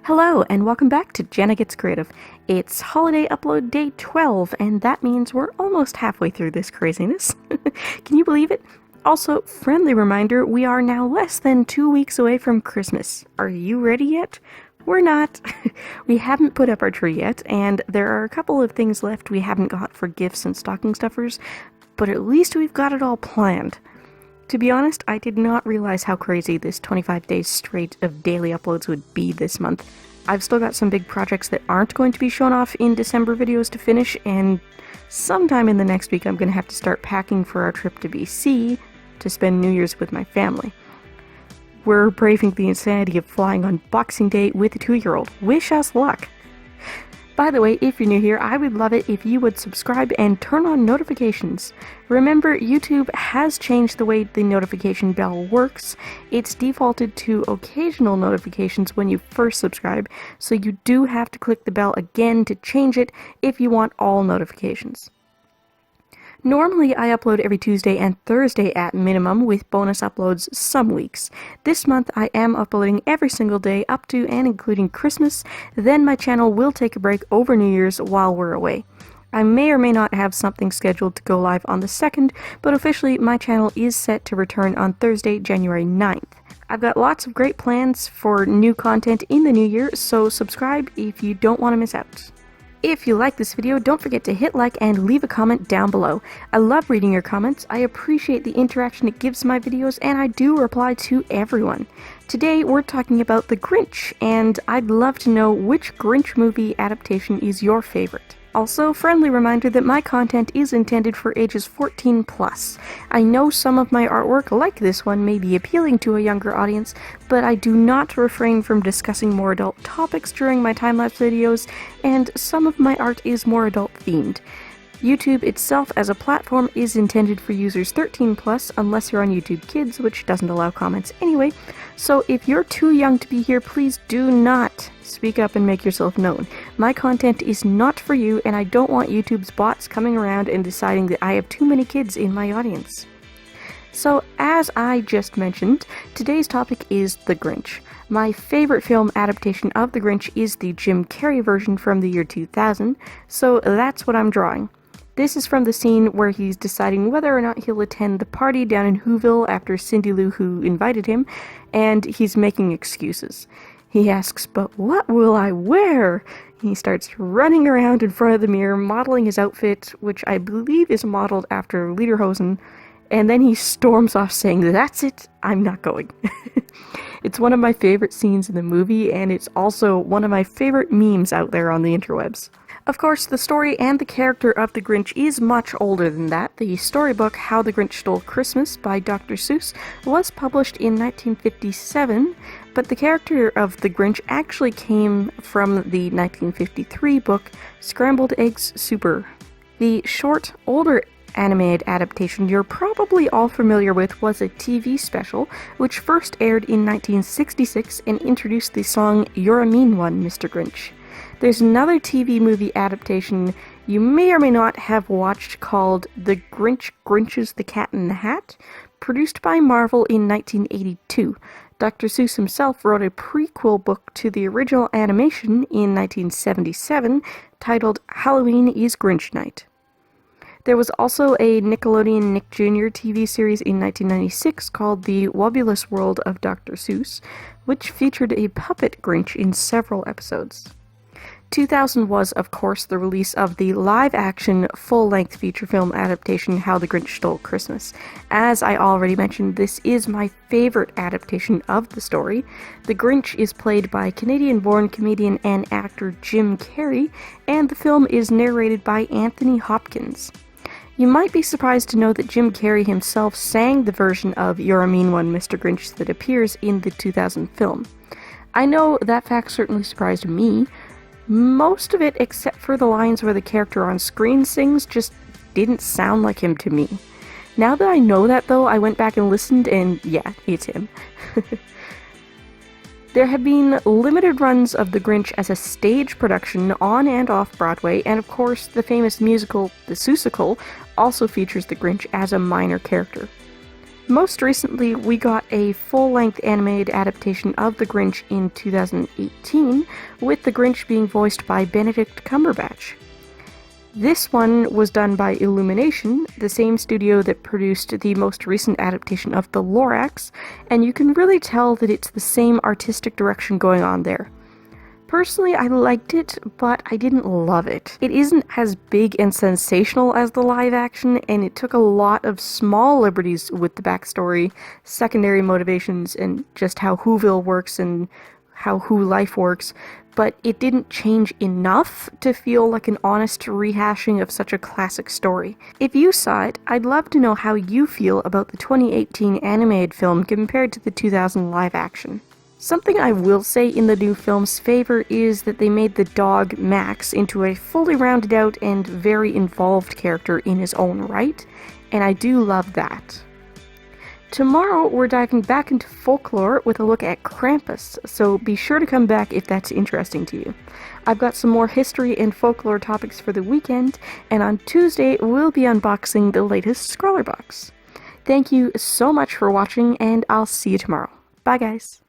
Hello, and welcome back to Jenna Gets Creative. It's holiday upload day 12, and that means we're almost halfway through this craziness. Can you believe it? Also, friendly reminder, we are now less than 2 weeks away from Christmas. Are you ready yet? We're not. We haven't put up our tree yet, and there are a couple of things left we haven't got for gifts and stocking stuffers, but at least we've got it all planned. To be honest, I did not realize how crazy this 25 days straight of daily uploads would be this month. I've still got some big projects that aren't going to be shown off in December videos to finish, and sometime in the next week I'm going to have to start packing for our trip to BC to spend New Year's with my family. We're braving the insanity of flying on Boxing Day with a 2-year-old. Wish us luck! By the way, if you're new here, I would love it if you would subscribe and turn on notifications. Remember, YouTube has changed the way the notification bell works. It's defaulted to occasional notifications when you first subscribe, so you do have to click the bell again to change it if you want all notifications. Normally, I upload every Tuesday and Thursday at minimum, with bonus uploads some weeks. This month, I am uploading every single day up to and including Christmas, then my channel will take a break over New Year's while we're away. I may or may not have something scheduled to go live on the 2nd, but officially my channel is set to return on Thursday, January 9th. I've got lots of great plans for new content in the new year, so subscribe if you don't want to miss out. If you like this video, don't forget to hit like and leave a comment down below. I love reading your comments, I appreciate the interaction it gives my videos, and I do reply to everyone. Today we're talking about The Grinch, and I'd love to know which Grinch movie adaptation is your favorite. Also, friendly reminder that my content is intended for ages 14+. I know some of my artwork, like this one, may be appealing to a younger audience, but I do not refrain from discussing more adult topics during my time-lapse videos, and some of my art is more adult-themed. YouTube itself as a platform is intended for users 13+, unless you're on YouTube Kids, which doesn't allow comments anyway, so if you're too young to be here, please do not speak up and make yourself known. My content is not for you, and I don't want YouTube's bots coming around and deciding that I have too many kids in my audience. So, as I just mentioned, today's topic is The Grinch. My favorite film adaptation of The Grinch is the Jim Carrey version from the year 2000, so that's what I'm drawing. This is from the scene where he's deciding whether or not he'll attend the party down in Whoville after Cindy Lou Who invited him, and he's making excuses. He asks, "But what will I wear?" He starts running around in front of the mirror, modeling his outfit, which I believe is modeled after Lederhosen, and then he storms off saying, "That's it, I'm not going." It's one of my favorite scenes in the movie, and it's also one of my favorite memes out there on the interwebs. Of course, the story and the character of the Grinch is much older than that. The storybook How the Grinch Stole Christmas by Dr. Seuss was published in 1957, but the character of the Grinch actually came from the 1953 book Scrambled Eggs Super. The short, older animated adaptation you're probably all familiar with was a TV special, which first aired in 1966 and introduced the song "You're a Mean One, Mr. Grinch." There's another TV movie adaptation you may or may not have watched called The Grinch Grinches the Cat in the Hat, produced by Marvel in 1982. Dr. Seuss himself wrote a prequel book to the original animation in 1977 titled Halloween is Grinch Night. There was also a Nickelodeon Nick Jr. TV series in 1996 called The Wobulous World of Dr. Seuss, which featured a puppet Grinch in several episodes. 2000 was, of course, the release of the live-action, full-length feature film adaptation How the Grinch Stole Christmas. As I already mentioned, this is my favorite adaptation of the story. The Grinch is played by Canadian-born comedian and actor Jim Carrey, and the film is narrated by Anthony Hopkins. You might be surprised to know that Jim Carrey himself sang the version of You're a Mean One, Mr. Grinch that appears in the 2000 film. I know that fact certainly surprised me. Most of it, except for the lines where the character on screen sings, just didn't sound like him to me. Now that I know that, though, I went back and listened, and yeah, it's him. There have been limited runs of The Grinch as a stage production on and off Broadway, and of course, the famous musical The Seussical also features the Grinch as a minor character. Most recently, we got a full-length animated adaptation of The Grinch in 2018, with The Grinch being voiced by Benedict Cumberbatch. This one was done by Illumination, the same studio that produced the most recent adaptation of The Lorax, and you can really tell that it's the same artistic direction going on there. Personally, I liked it, but I didn't love it. It isn't as big and sensational as the live action, and it took a lot of small liberties with the backstory, secondary motivations, and just how Whoville works and how Who life works, but it didn't change enough to feel like an honest rehashing of such a classic story. If you saw it, I'd love to know how you feel about the 2018 animated film compared to the 2000 live action. Something I will say in the new film's favor is that they made the dog Max into a fully rounded out and very involved character in his own right, and I do love that. Tomorrow, we're diving back into folklore with a look at Krampus, so be sure to come back if that's interesting to you. I've got some more history and folklore topics for the weekend, and on Tuesday, we'll be unboxing the latest Scrawler box. Thank you so much for watching, and I'll see you tomorrow. Bye, guys.